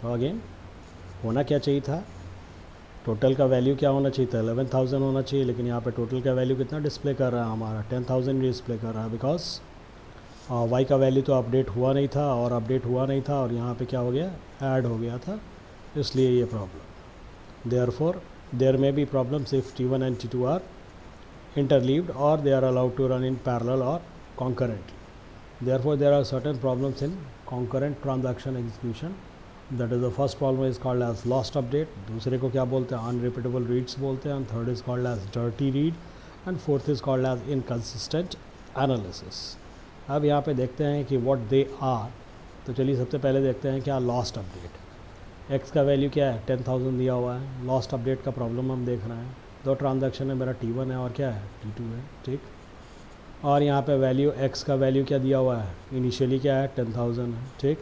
तो अगेन होना क्या चाहिए था, टोटल का वैल्यू क्या होना चाहिए था, 11,000 होना चाहिए, लेकिन यहाँ पे टोटल का वैल्यू कितना डिस्प्ले कर रहा है हमारा, 10,000 डिस्प्ले कर रहा है, बिकॉज वाई का वैल्यू तो अपडेट हुआ नहीं था, और अपडेट हुआ नहीं था और यहाँ पे क्या हो गया, ऐड हो गया था, इसलिए ये problem. Therefore there may be problems if T1 and T2 are interleaved or they are allowed to run in parallel or concurrently. Therefore, there are certain problems in concurrent transaction execution. That is, the first problem is called as lost update. दूसरे को क्या बोलते हैं, unrepeatable reads बोलते हैं, and third is called as dirty read, and fourth is called as inconsistent analysis. अब यहाँ पे देखते हैं कि what they are. तो चलिए सबसे पहले देखते हैं क्या lost update. x का वैल्यू क्या है, 10,000 दिया हुआ है, lost update का प्रॉब्लम हम देख रहे हैं। दो ट्रांजैक्शन है, मेरा T1 है और क्या है, T2 है, ठीक। और यहाँ पे वैल्यू x का वैल्यू क्या दिया हुआ है, इनिशियली क्या है, 10,000 है, ठीक।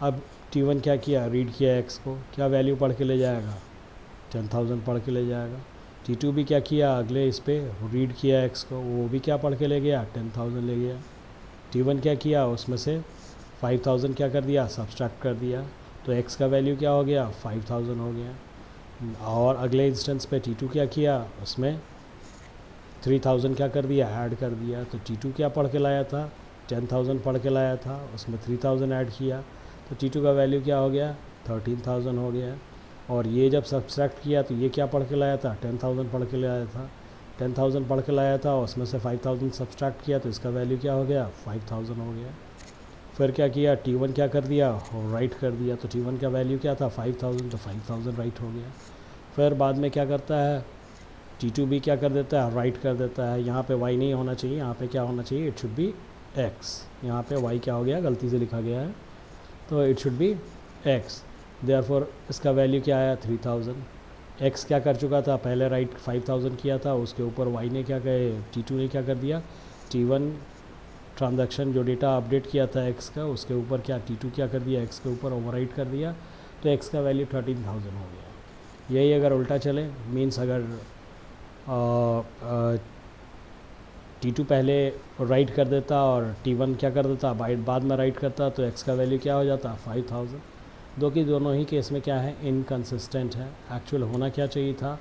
अब T1 क्या किया, रीड किया x को, क्या वैल्यू पढ़ के ले जाएगा, 10,000 पढ़ के ले जाएगा। T2 भी क्या किया, अगले इस पर रीड किया x को, वो भी क्या पढ़ के ले गया, 10,000 ले गया। T1 क्या किया, उसमें से 5,000 क्या कर दिया, सब्सट्रैक्ट कर दिया, तो x का वैल्यू क्या हो गया, 5,000 हो गया। और अगले इंस्टेंस पे T2 क्या किया, उसमें 3,000 क्या कर दिया, ऐड कर दिया, तो T2 क्या पढ़ के लाया था, 10,000 पढ़ के लाया था, उसमें 3,000 ऐड किया, तो T2 का वैल्यू क्या हो गया, 13,000 हो गया। और ये जब सब्सट्रैक्ट किया तो ये क्या पढ़ के लाया था, 10,000 पढ़ के लाया था, 10,000 पढ़ के लाया था, उसमें से 5,000 सब्सट्रैक्ट किया, तो इसका वैल्यू क्या हो गया, 5,000 हो गया। फिर क्या किया, T1 क्या कर दिया, राइट कर दिया, तो T1 का वैल्यू क्या था, 5,000, तो 5,000 राइट हो गया। फिर बाद में क्या करता है, T2 भी क्या कर देता है, राइट कर देता है। यहाँ पे y नहीं होना चाहिए, यहाँ पे क्या होना चाहिए, इट शुड बी x। यहाँ पे y क्या हो गया, गलती से लिखा गया है, तो it should be x। Therefore इसका वैल्यू क्या आया, 3,000। x क्या कर चुका था, पहले राइट 5,000 किया था, उसके ऊपर y ने क्या कहे, T2 ने क्या कर दिया, T1 ट्रांजैक्शन जो डेटा अपडेट किया था x का, उसके ऊपर क्या T2 क्या कर दिया, x के ऊपर ओवरराइट कर दिया, तो x का वैल्यू 13,000 हो गया। यही अगर उल्टा चले, मीन्स अगर T2 पहले राइट कर देता और T1 क्या कर देता, बाद में राइट करता, तो x का वैल्यू क्या हो जाता, 5,000। दो की दोनों ही केस में क्या है, इनकन्सिस्टेंट है। एक्चुअल होना क्या चाहिए था,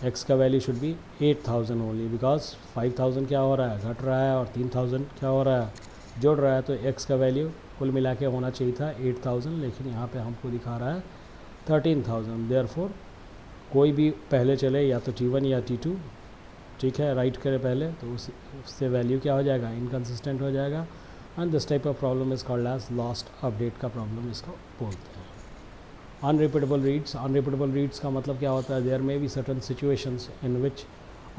x का value should be 8,000 only, because 5,000 क्या हो रहा है, घट रहा है, और 3,000 क्या हो रहा है, जोड़ रहा है, तो x का वैल्यू कुल मिला के होना चाहिए था 8,000, लेकिन यहाँ पे हमको दिखा रहा है 13,000। देयरफॉर कोई भी पहले चले, या तो T1 या T2, ठीक है, राइट करे पहले, तो उससे वैल्यू क्या हो जाएगा, इनकन्सिस्टेंट हो जाएगा। And this type of problem is called as lost update का प्रॉब्लम इसको बोलते हैं। अनरिपीटेबल रीड्स का मतलब क्या होता है, there may be certain situations in which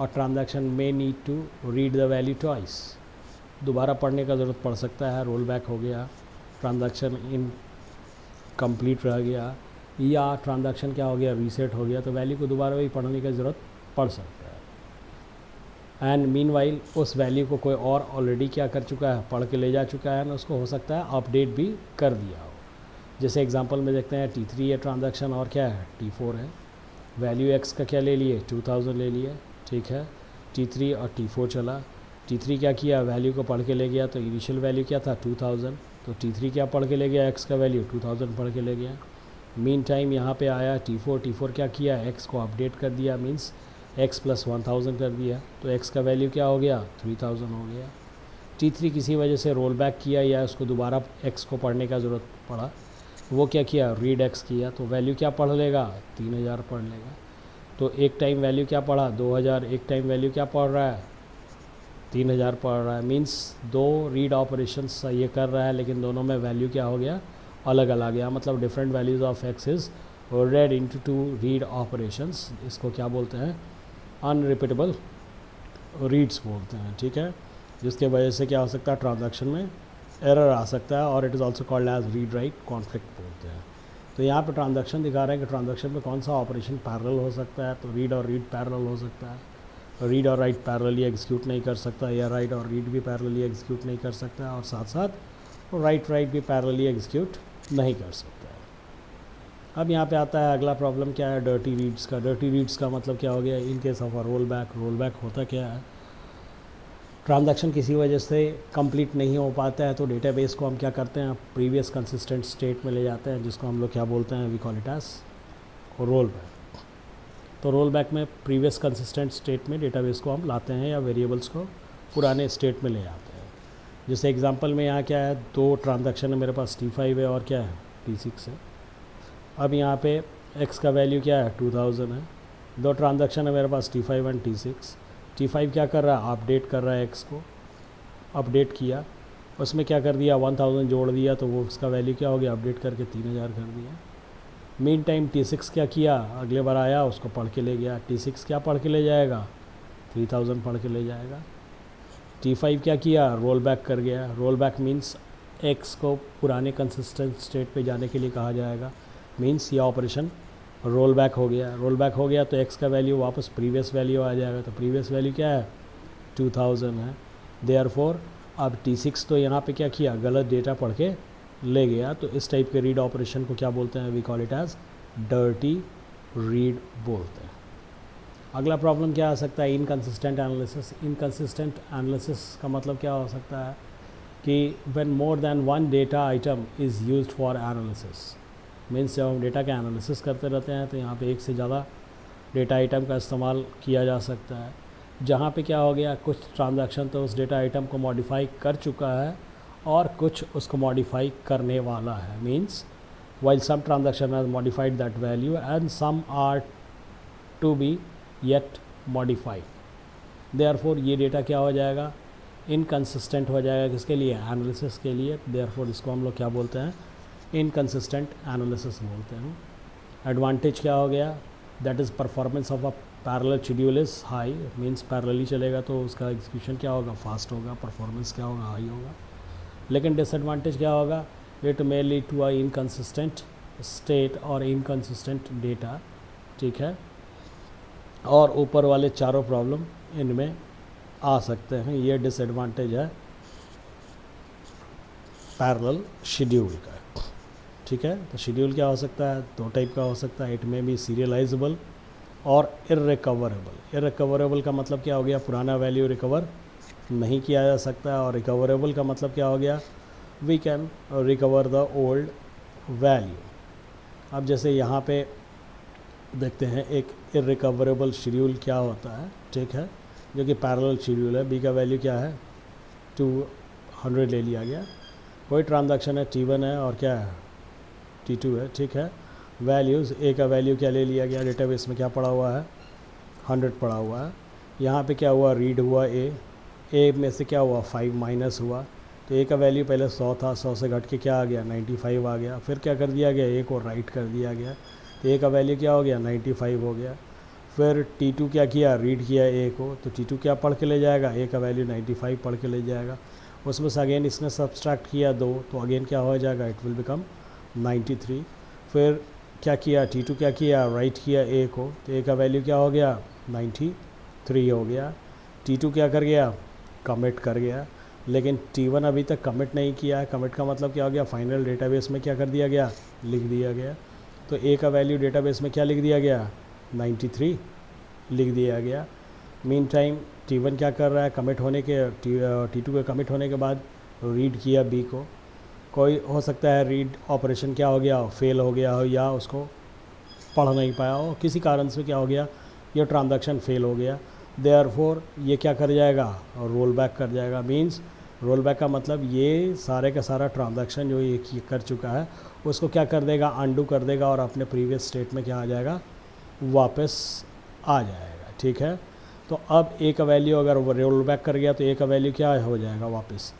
a transaction may need to read the value twice. दोबारा पढ़ने का ज़रूरत पड़ सकता है, रोल बैक हो गया, ट्रांजैक्शन इनकम्प्लीट रह गया, या ट्रांजैक्शन क्या हो गया, रीसेट हो गया, तो वैल्यू को दोबारा भी पढ़ने की ज़रूरत पड़ सकता है। एंड मीनवाइल उस वैल्यू को कोई और ऑलरेडी क्या कर चुका है, पढ़ के ले जा चुका है, ना उसको हो सकता है अपडेट भी कर दिया हो। जैसे एग्जांपल में देखते हैं, T3 है ट्रांजैक्शन और क्या है, T4 है, वैल्यू x का क्या ले लिए, 2,000 ले लिए, ठीक है। T3 और T4 चला, T3 क्या किया, वैल्यू को पढ़ के ले गया, तो इनिशियल वैल्यू क्या था, 2,000, तो T3 क्या पढ़ के ले गया, x का वैल्यू 2,000 पढ़ के ले गया। मीन टाइम यहाँ पे आया T4 क्या किया, x को अपडेट कर दिया, मीन्स x + 1,000 कर दिया, तो x का वैल्यू क्या हो गया, 3,000 हो गया। T3 किसी वजह से रोल बैक किया, या उसको दोबारा x को पढ़ने का ज़रूरत पड़ा, वो क्या किया, रीड x किया, तो वैल्यू क्या पढ़ लेगा, 3,000 पढ़ लेगा। तो एक टाइम वैल्यू क्या पढ़ा, 2,000, एक टाइम वैल्यू क्या पढ़ रहा है, 3,000 पढ़ रहा है। मीन्स दो रीड ऑपरेशंस ये कर रहा है, लेकिन दोनों में वैल्यू क्या हो गया, अलग अलग गया, मतलब different values of x is red into two read operations. इसको क्या बोलते हैं, अनरिपीटेबल रीड्स बोलते हैं, ठीक है। जिसके वजह से क्या हो सकता है, ट्रांजैक्शन में एरर आ सकता है, और it is also called as read write conflict बोलते हैं। तो यहाँ पे ट्रांजैक्शन दिखा रहे हैं कि ट्रांजैक्शन में कौन सा ऑपरेशन पैरेलल हो सकता है, तो रीड और रीड पैरेलल हो सकता है, रीड और राइट पैरेलली एग्जीक्यूट नहीं कर सकता, या राइट और रीड भी पैरेलली एग्जीक्यूट नहीं कर सकता, और साथ साथ राइट भी पैरेलली एग्जीक्यूट नहीं कर सकता है। अब यहाँ पे आता है अगला प्रॉब्लम क्या है, डर्टी रीड्स का। डर्टी रीड्स का मतलब क्या हो गया, in case of a roll back होता क्या है, ट्रांजैक्शन किसी वजह से कंप्लीट नहीं हो पाता है तो डेटाबेस को हम क्या करते हैं, प्रीवियस कंसिस्टेंट स्टेट में ले जाते हैं, जिसको हम लोग क्या बोलते हैं, we call it as roll back. तो रोल बैक में प्रीवियस कंसिस्टेंट स्टेट में डेटाबेस को हम लाते हैं या वेरिएबल्स को पुराने स्टेट में ले जाते हैं। जैसे एग्जांपल में यहाँ क्या है, 2 ट्रांजैक्शन है मेरे पास, T5 है और क्या है, T6 है। अब यहाँ पे x का वैल्यू क्या है, 2000 है। 2 ट्रांजैक्शन है मेरे पास, T5 एंड T6। T5 क्या कर रहा है, अपडेट कर रहा है x को, अपडेट किया, उसमें क्या कर दिया, 1000 जोड़ दिया, तो वो उसका वैल्यू क्या हो गया, अपडेट करके 3000 कर दिया। मीन टाइम T6 क्या किया, अगले बार आया, उसको पढ़ के ले गया। T6 क्या पढ़ के ले जाएगा, 3000 पढ़ के ले जाएगा। T5 क्या किया, रोल बैक कर गया। रोल बैक मीन्स x को पुराने कंसिस्टेंट स्टेट पे जाने के लिए कहा जाएगा। मीन्स ये ऑपरेशन रोल बैक हो गया। रोल बैक हो गया तो x का वैल्यू वापस प्रीवियस वैल्यू आ जाएगा। तो प्रीवियस वैल्यू क्या है, 2000 है। देयरफॉर अब T6 तो यहाँ पे क्या किया, गलत डेटा पढ़ के ले गया। तो इस टाइप के रीड ऑपरेशन को क्या बोलते हैं, we call it as dirty read बोलते हैं। अगला प्रॉब्लम क्या आ सकता है, इनकंसिस्टेंट एनालिसिस। इनकंसिस्टेंट एनालिसिस का मतलब क्या हो सकता है कि when more than one data item is used for analysis. Means जब हम डेटा का एनालिसिस करते रहते हैं तो यहाँ पे एक से ज़्यादा डेटा आइटम का इस्तेमाल किया जा सकता है। जहाँ पे क्या हो गया, कुछ ट्रांजैक्शन तो उस डेटा आइटम को मॉडिफाई कर चुका है और कुछ उसको मॉडिफाई करने वाला है। Means while some transaction has modified that value and some are to be yet modified, therefore ये डेटा क्या हो जाएगा, इनकंसिस्टेंट हो जाएगा। किसके लिए, एनालिसिस के लिए। therefore इसको हम लोग क्या बोलते हैं, इनकंसिस्टेंट एनालिसिस बोलते हैं। एडवांटेज क्या हो गया, that is performance of a parallel schedule is high. Means parallelly चलेगा तो उसका एग्जीक्यूशन क्या होगा, फास्ट होगा, परफॉर्मेंस क्या होगा, हाई होगा। लेकिन डिसएडवांटेज क्या होगा, it may lead to a inconsistent state और इनकंसिस्टेंट डेटा। ठीक है, और ऊपर वाले चारों प्रॉब्लम इनमें आ सकते हैं। ये डिसएडवांटेज है पैरेलल शेड्यूल का। ठीक है, तो शेड्यूल क्या हो सकता है, 2 टाइप का हो सकता है। इट में बी सीरियलाइजेबल और इररिकवरेबल। इररिकवरेबल का मतलब क्या हो गया, पुराना वैल्यू रिकवर नहीं किया जा सकता। और रिकवरेबल का मतलब क्या हो गया, we can recover the old value. अब जैसे यहाँ पे देखते हैं एक इररिकवरेबल शेड्यूल क्या होता है। ठीक है, जो कि पैरेलल शेड्यूल है। बी का वैल्यू क्या है, 200 ले लिया गया। कोई ट्रांजैक्शन है, T1 है और क्या है, T2 है। ठीक है, वैल्यूज़, ए का वैल्यू क्या ले लिया गया, डेटाबेस में क्या पड़ा हुआ है, 100 पड़ा हुआ है। यहाँ पे क्या हुआ, रीड हुआ ए में से क्या हुआ, 5 माइनस हुआ। तो ए का वैल्यू पहले 100 था, 100 से घट के क्या आ गया, 95 आ गया। फिर क्या कर दिया गया, ए को राइट कर दिया गया, तो ए का वैल्यू क्या हो गया, 95 हो गया। फिर T2 क्या किया, रीड किया ए को, तो T2 क्या पढ़ के ले जाएगा, ए का वैल्यू 95 पढ़ के ले जाएगा। उसमें से अगेन इसने सब्सट्रैक्ट किया 2, तो अगेन क्या हो जाएगा, इट विल बिकम 93। फिर क्या किया, T2 क्या किया, राइट किया ए को, तो ए का वैल्यू क्या हो गया, 93 हो गया। T2 क्या कर गया, कमिट कर गया। लेकिन T1 अभी तक कमिट नहीं किया है। कमिट का मतलब क्या हो गया, फाइनल डेटाबेस में क्या कर दिया गया, लिख दिया गया। तो ए का वैल्यू डेटाबेस में क्या लिख दिया गया, 93 लिख दिया गया। मीन टाइम T1 क्या कर रहा है, कमिट होने के T2 के कमिट होने के बाद रीड किया बी को। कोई हो सकता है रीड ऑपरेशन क्या हो गया, फेल हो गया हो, या उसको पढ़ नहीं पाया हो, किसी कारण से क्या हो गया, ये ट्रांजैक्शन फेल हो गया। देयरफॉर ये क्या कर जाएगा, रोल बैक कर जाएगा। मीन्स रोल बैक का मतलब ये सारे का सारा ट्रांजैक्शन जो ये कर चुका है उसको क्या कर देगा, अंडू कर देगा और अपने प्रीवियस स्टेट में क्या आ जाएगा, वापस आ जाएगा। ठीक है, तो अब ए का वैल्यू अगर रोल बैक कर गया तो ए का वैल्यू क्या हो जाएगा, वापस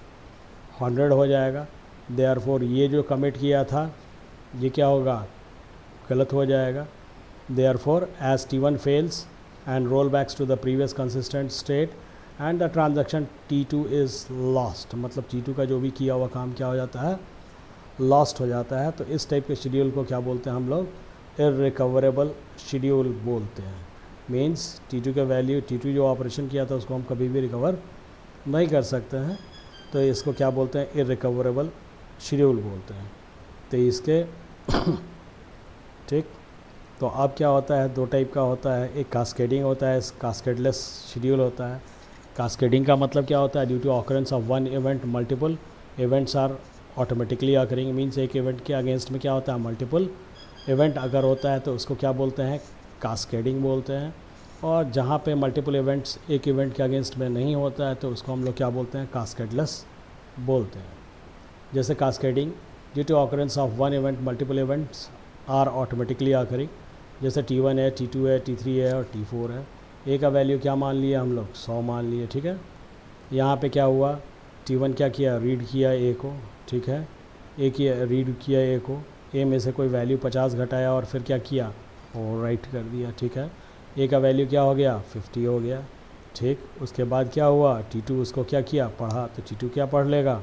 100 हो जाएगा। देयरफॉर ये जो कमिट किया था ये क्या होगा, गलत हो जाएगा। Therefore as T1 fails and roll backs to the previous consistent state and the transaction T2 is lost। मतलब T2 का जो भी किया हुआ काम क्या हो जाता है, लॉस्ट हो जाता है। तो इस टाइप के शेड्यूल को क्या बोलते हैं हम लोग, इररिकवरेबल शेड्यूल बोलते हैं। मीन्स T2 का वैल्यू, T2 जो ऑपरेशन किया था उसको हम कभी भी रिकवर नहीं कर सकते हैं, तो इसको क्या बोलते हैं, इररिकवरेबल शेड्यूल बोलते हैं। तो इसके ठीक, तो अब क्या होता है, 2 टाइप का होता है, एक कास्केडिंग होता है, कास्केडलेस शेड्यूल होता है। कास्केडिंग का मतलब क्या होता है? Due to occurrence of one event multiple events are automatically occurring, means एक इवेंट के अगेंस्ट में क्या होता है? मल्टीपल इवेंट अगर होता है तो उसको क्या बोलते हैं? कास्केडिंग बोलते हैं। और जहाँ पे मल्टीपल इवेंट्स एक इवेंट के अगेंस्ट में नहीं होता है तो उसको हम लोग क्या बोलते हैं? कास्केडलेस बोलते हैं। जैसे cascading due to occurrence of one event multiple events are automatically occurring, जैसे T1 है, T2 है, T3 है और T4 है। ए का वैल्यू क्या मान लिया हम लोग? 100 मान लिए, ठीक है। यहाँ पे क्या हुआ? T1 क्या किया? रीड किया ए को, ठीक है। ए किया, रीड किया ए को, ए में से कोई वैल्यू 50 घटाया और फिर क्या किया? और राइट कर दिया, ठीक है। ए का वैल्यू क्या हो गया? 50 हो गया, ठीक। उसके बाद क्या हुआ? T2 उसको क्या किया? पढ़ा, तो T2 क्या पढ़ लेगा?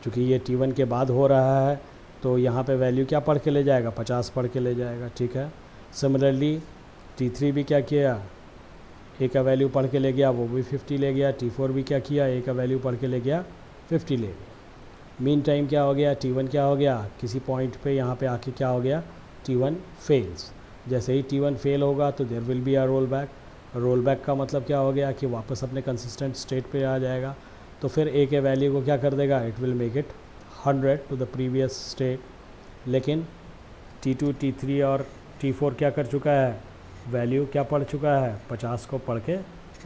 चूँकि ये T1 के बाद हो रहा है तो यहाँ पे वैल्यू क्या पढ़ के ले जाएगा? 50 पढ़ के ले जाएगा, ठीक है। सिमिलरली T3 भी क्या किया? ए का वैल्यू पढ़ के ले गया, वो भी 50 ले गया। T4 भी क्या किया? ए का वैल्यू पढ़ के ले गया, 50 ले गया। मीन टाइम क्या हो गया? T1 क्या हो गया? किसी पॉइंट पे यहाँ पे आके क्या हो गया? T1 fails. जैसे ही T1 फेल होगा तो there will be a roll back. Roll back का मतलब क्या हो गया? कि वापस अपने कंसिस्टेंट स्टेट पे आ जाएगा। तो फिर ए के वैल्यू को क्या कर देगा? It will make it 100 to the previous state. लेकिन T2, T3 और T4 क्या कर चुका है? वैल्यू क्या पढ़ चुका है? 50 को पढ़ के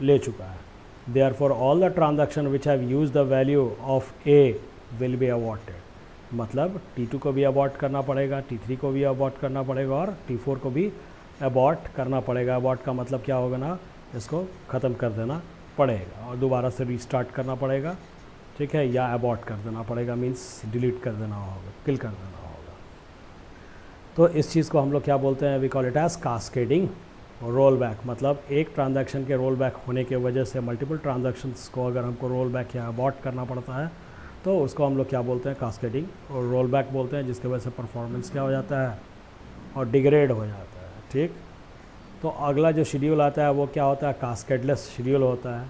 ले चुका है। Therefore all the transaction which have use the value of A will be aborted. मतलब T2 को भी अबॉर्ट करना पड़ेगा, T3 को भी अबॉर्ट करना पड़ेगा और T4 को भी अबॉर्ट करना पड़ेगा। अबॉर्ट का मतलब क्या होगा ना? इसको ख़त्म कर देना पड़ेगा और दोबारा से रीस्टार्ट करना पड़ेगा, ठीक है, या अबॉर्ट कर देना पड़ेगा, मीन्स डिलीट कर देना होगा, किल कर देना होगा। तो इस चीज़ को हम लोग क्या बोलते हैं? We call it as cascading roll back. मतलब एक ट्रांजैक्शन के रोल बैक होने के वजह से मल्टीपल ट्रांजैक्शंस को अगर हमको रोल बैक या अबॉर्ट करना पड़ता है तो उसको हम लोग क्या बोलते हैं? कास्केडिंग और रोल बैक बोलते हैं, जिसकी वजह से परफॉर्मेंस क्या हो जाता है? और डिग्रेड हो जाता है, ठीक। तो अगला जो शेड्यूल आता है वो क्या होता है? कास्केडलेस शेड्यूल होता है।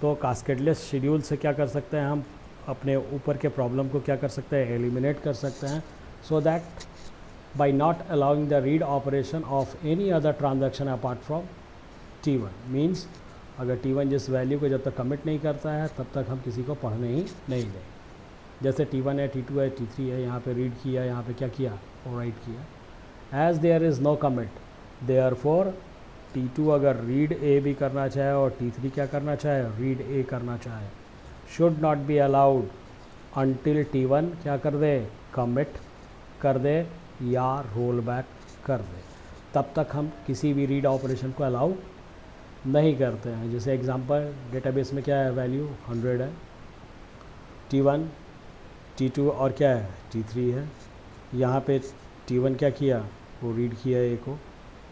तो कास्केडलेस शेड्यूल से क्या कर सकते हैं हम? अपने ऊपर के प्रॉब्लम को क्या कर सकते हैं? एलिमिनेट कर सकते हैं। So that by not allowing the read operation of any other transaction apart from T1, means अगर T1 जिस वैल्यू को जब तक कमिट नहीं करता है तब तक हम किसी को पढ़ने ही नहीं देंगे। जैसे T1 है, T2 है, T3 है, यहाँ पे रीड किया, यहाँ पे क्या किया? और राइट किया। As there is no commit, therefore T2 अगर रीड ए भी करना चाहे और T3 क्या करना चाहे? रीड ए करना चाहे, should not be allowed until T1 क्या कर दे? कमिट कर दे या रोल बैक कर दे। तब तक हम किसी भी रीड ऑपरेशन को अलाउ नहीं करते हैं। जैसे एग्जांपल डेटाबेस में क्या है? वैल्यू 100 है, T1, T2 और क्या है? T3 है। यहाँ पे T1 क्या किया? वो रीड किया ए को,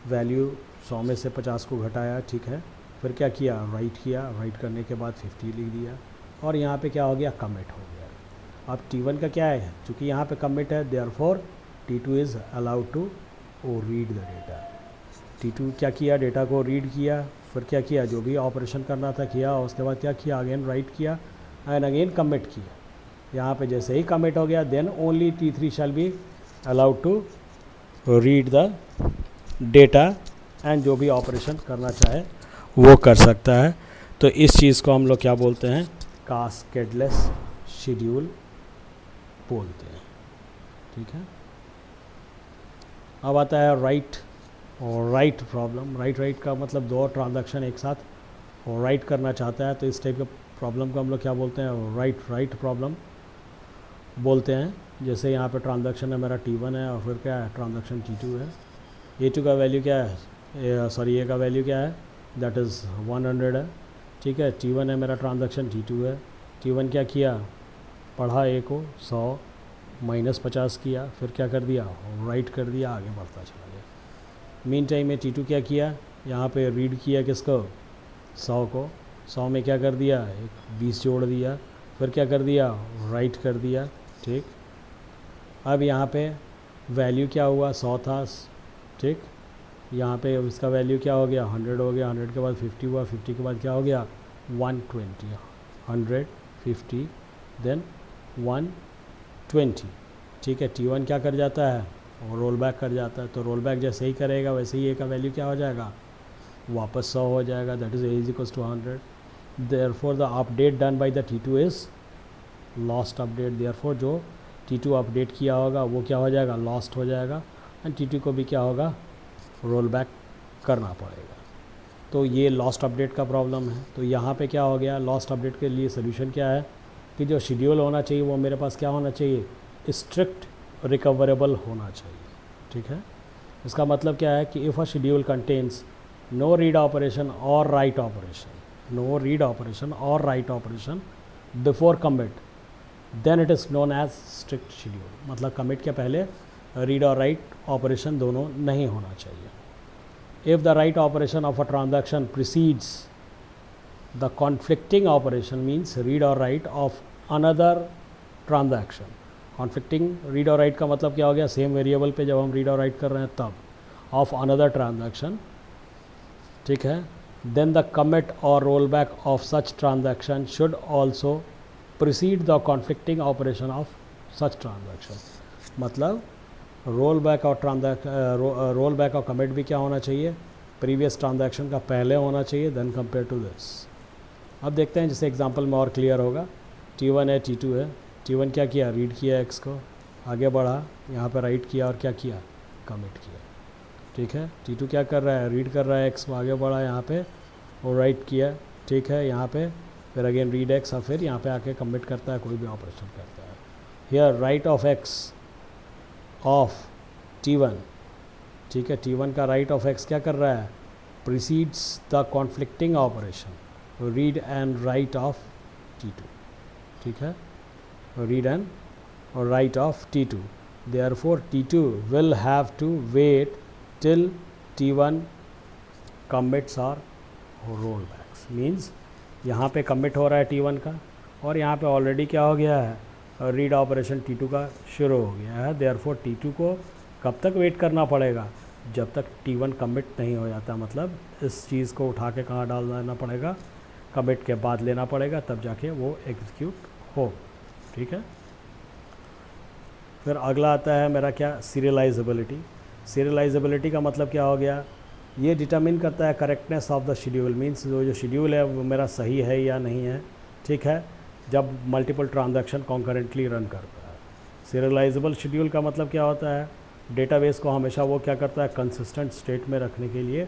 वैल्यू 100 में से 50 को घटाया, ठीक है। फिर क्या किया? राइट किया, राइट करने के बाद 50 लिख दिया और यहाँ पे क्या हो गया? कमिट हो गया। अब T1 का क्या है? चूँकि यहाँ पे कमिट है, therefore T2 is allowed to read the data. T2 क्या किया? डेटा को रीड किया, फिर क्या किया? जो भी ऑपरेशन करना था किया, उसके बाद क्या किया? अगेन राइट किया एंड अगेन कमिट किया। यहाँ पे जैसे ही कमिट हो गया then only T3 shall be allowed to read the data and जो भी ऑपरेशन करना चाहे वो कर सकता है। तो इस चीज़ को हम लोग क्या बोलते हैं? कास्केडलेस शेड्यूल बोलते हैं, ठीक है। अब आता है राइट और राइट प्रॉब्लम। राइट का मतलब दो ट्रांजैक्शन एक साथ और राइट करना चाहता है तो इस टाइप के प्रॉब्लम को हम लोग क्या बोलते हैं? राइट प्रॉब्लम बोलते हैं। जैसे यहाँ पे ट्रांजैक्शन है मेरा T1 है और फिर क्या है? ट्रांजैक्शन T2 है। A2 का वैल्यू क्या है? सॉरी ए का वैल्यू क्या है? दैट इज़ 100 है, ठीक है। T1 है मेरा ट्रांजैक्शन, T2 है। T1 क्या किया? पढ़ा ए को, 100 माइनस 50 किया, फिर क्या कर दिया? राइट कर दिया, आगे बढ़ता चला गया। मीन टाइम में T2 क्या किया? यहाँ पे रीड किया किसको? 100 को, 100 में क्या कर दिया? एक 20 जोड़ दिया, फिर क्या कर दिया? राइट कर दिया, ठीक। अब यहाँ पे वैल्यू क्या हुआ? 100 था, ठीक। यहाँ पे उसका वैल्यू क्या हो गया? 100 हो गया। 100 के बाद 50 हुआ, 50 के बाद क्या हो गया? 120। 100, 50 देन 120, ठीक है। T1 क्या कर जाता है? और रोल बैक कर जाता है। तो रोल बैक जैसे ही करेगा वैसे ही ए का वैल्यू क्या हो जाएगा? वापस 100 हो जाएगा। That is a is equals to 100। Therefore the update done by the T2 is lost update. Therefore जो T2 अपडेट किया होगा वो क्या हो जाएगा, लॉस्ट हो जाएगा, एंड T2 को भी क्या होगा, रोल बैक करना पड़ेगा। तो ये लॉस्ट अपडेट का प्रॉब्लम है। तो यहाँ पे क्या हो गया, लॉस्ट अपडेट के लिए सोल्यूशन क्या है कि जो शेड्यूल होना चाहिए वो मेरे पास क्या होना चाहिए, स्ट्रिक्ट रिकवरेबल होना चाहिए। ठीक है, इसका मतलब क्या है कि if a schedule contains no read operation और write operation, no read operation और write operation before commit, then it is known as strict schedule. मतलब कमिट के पहले रीड और राइट ऑपरेशन दोनों नहीं होना चाहिए। If the write operation of a transaction precedes the conflicting operation, means read or write of another transaction. Conflicting read or write का मतलब क्या हो गया, सेम वेरिएबल पे जब हम रीड और राइट कर रहे हैं तब, of another transaction, ठीक है, then the commit or rollback of such transaction should also precede the conflicting operation of such transaction. मतलब रोल बैक और रोल बैक और कमिट भी क्या होना चाहिए, प्रीवियस ट्रांजैक्शन का पहले होना चाहिए देन कंपेयर टू दिस। अब देखते हैं, जैसे एग्जांपल में और क्लियर होगा। T1 है, T2 है। T1 क्या किया, रीड किया एक्स को, आगे बढ़ा, यहाँ पे राइट किया और क्या किया, कमिट किया। ठीक है, T2 क्या कर रहा है, रीड कर रहा है एक्स को, आगे बढ़ा यहाँ पे और राइट किया। ठीक है, यहाँ पे फिर अगेन रीड एक्स और फिर यहाँ पे आके कमिट करता है, कोई भी ऑपरेशन करता है। Here right of x of T1, ठीक है, T1 का राइट ऑफ एक्स क्या कर रहा है, precedes the conflicting operation read and write of T2। ठीक है, read and write of T2। Therefore T2 will have to wait till T1 commits और रोल बैक्स। मीन्स यहाँ पे कमिट हो रहा है T1 का और यहाँ पे ऑलरेडी क्या हो गया है, रीड ऑपरेशन T2 का शुरू हो गया है। देयरफॉर T2 को कब तक वेट करना पड़ेगा, जब तक T1 कमिट नहीं हो जाता। मतलब इस चीज़ को उठा के कहाँ डाल देना पड़ेगा, कमिट के बाद लेना पड़ेगा, तब जाके वो एग्जीक्यूट हो। ठीक है, फिर अगला आता है मेरा क्या, सीरियलाइजेबिलिटी। सीरियलाइजेबिलिटी का मतलब क्या हो गया, ये डिटरमिन करता है correctness of the schedule. Means जो शेड्यूल है वो मेरा सही है या नहीं है। ठीक है, जब मल्टीपल ट्रांजैक्शन कॉन्करेंटली रन करता है। सीरियलाइजेबल शेड्यूल का मतलब क्या होता है, डेटाबेस को हमेशा वो क्या करता है, कंसिस्टेंट स्टेट में रखने के लिए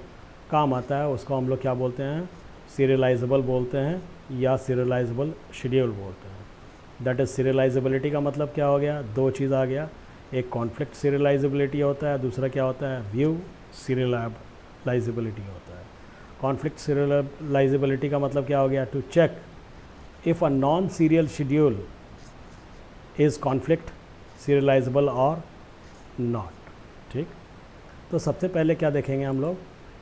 काम आता है। उसको हम लोग क्या बोलते हैं, सीरियलाइजेबल बोलते हैं या सीरियलाइजेबल शेड्यूल बोलते हैं। दैट इज़ सीरियलाइजेबिलिटी का मतलब क्या हो गया, दो चीज़ आ गया, एक कॉन्फ्लिक्ट सीरियलाइजेबिलिटी होता है, दूसरा क्या होता है, व्यू सीरियलाइजेबिलिटी होता है। कॉन्फ्लिक्ट सीरियलाइजेबिलिटी का मतलब क्या हो गया, to check if a non-serial schedule is conflict serializable or not। ठीक, तो सबसे पहले क्या देखेंगे हम लोग,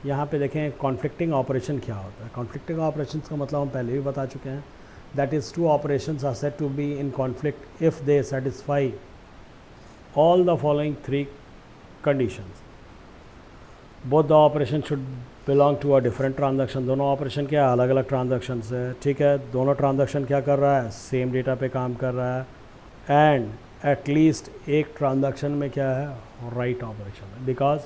यहाँ पे देखें कॉन्फ्लिक्टिंग ऑपरेशन क्या होता है। कॉन्फ्लिक्टिंग ऑपरेशंस का मतलब हम पहले भी बता चुके हैं, that is two operations are said to be in conflict if they satisfy all the following three conditions. Both the operation should belong to a different transaction. दोनों ऑपरेशन क्या है, अलग अलग ट्रांजैक्शंस है। ठीक है, दोनों ट्रांजैक्शन क्या कर रहा है, सेम डेटा पे काम कर रहा है, एंड एटलीस्ट एक ट्रांजैक्शन में क्या है, राइट ऑपरेशन है। बिकॉज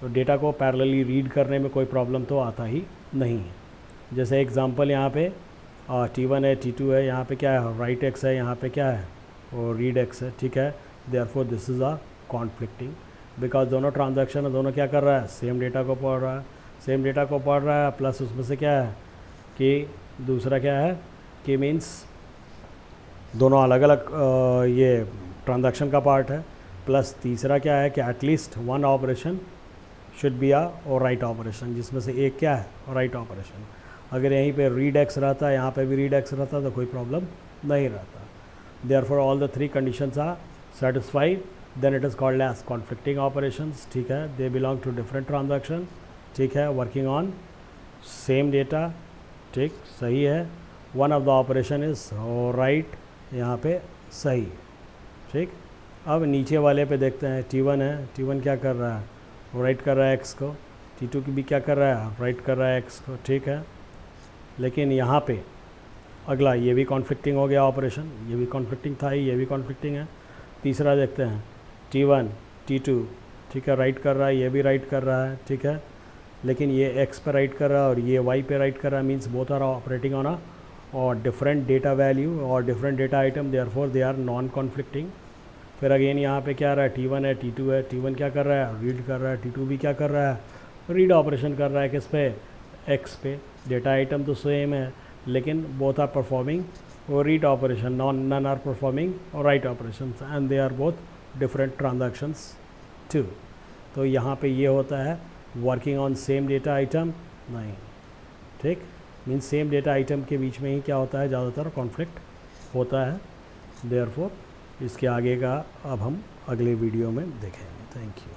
डेटा को पैरेलली रीड करने में कोई प्रॉब्लम तो आता ही नहीं है। जैसे एग्जांपल यहाँ पे T1 है, T2 है, यहाँ पे क्या है, राइट एक्स है, यहाँ पे क्या है, और रीड एक्स है। ठीक है, therefore this is a conflicting, because दोनों ट्रांजैक्शन है, दोनों क्या कर रहा है, सेम डेटा को पढ़ रहा है, सेम डेटा को पढ़ रहा है, प्लस उसमें से क्या है कि दूसरा क्या है कि मीन्स दोनों अलग अलग ये ट्रांजैक्शन का पार्ट है, प्लस तीसरा क्या है कि at least one operation should be a write operation, जिसमें से एक क्या है, राइट ऑपरेशन। अगर यहीं पे रीड एक्स रहता है, यहाँ पे भी रीड एक्स रहता तो कोई प्रॉब्लम नहीं रहता। Therefore all the three conditions are satisfied, then it is called as conflicting operations. ठीक है, they belong to different transaction. ठीक है, वर्किंग ऑन सेम डेटा। ठीक, सही है, one of the operation is write, यहाँ पे सही। ठीक, अब नीचे वाले पे देखते हैं, T1 है, T1 क्या कर रहा है, राइट कर रहा है एक्स को, T2 की भी क्या कर रहा है, राइट कर रहा है एक्स को। ठीक है, लेकिन यहाँ पे अगला ये भी कॉन्फ्लिक्टिंग हो गया ऑपरेशन, ये भी कॉन्फ्लिक्टिंग था, ये भी कॉन्फ्लिक्टिंग है। तीसरा देखते हैं T1 T2, ठीक है, राइट कर रहा है, ये भी राइट कर रहा है। ठीक है, लेकिन ये एक्स पे राइट कर रहा है और ये वाई पे राइट कर रहा है, means both are operating on a और डिफरेंट डेटा वैल्यू और different data item, therefore they are non conflicting. फिर अगेन यहाँ पे क्या रहा है, T1 है T2 है, T1 क्या कर रहा है, रीड कर रहा है, T2 भी क्या कर रहा है, रीड ऑपरेशन कर रहा है, किस पे, एक्स पे। डेटा आइटम तो सेम है लेकिन बोथ आर परफॉर्मिंग और read operation, none are performing और write operation and they are both different transactions too. तो यहाँ पे ये होता है working on same data item नहीं, ठीक, मीन्स सेम डेटा आइटम के बीच में ही क्या होता है, ज़्यादातर कॉन्फ्लिक्ट होता है। देयरफॉर इसके आगे का अब हम अगले वीडियो में देखेंगे। Thank you.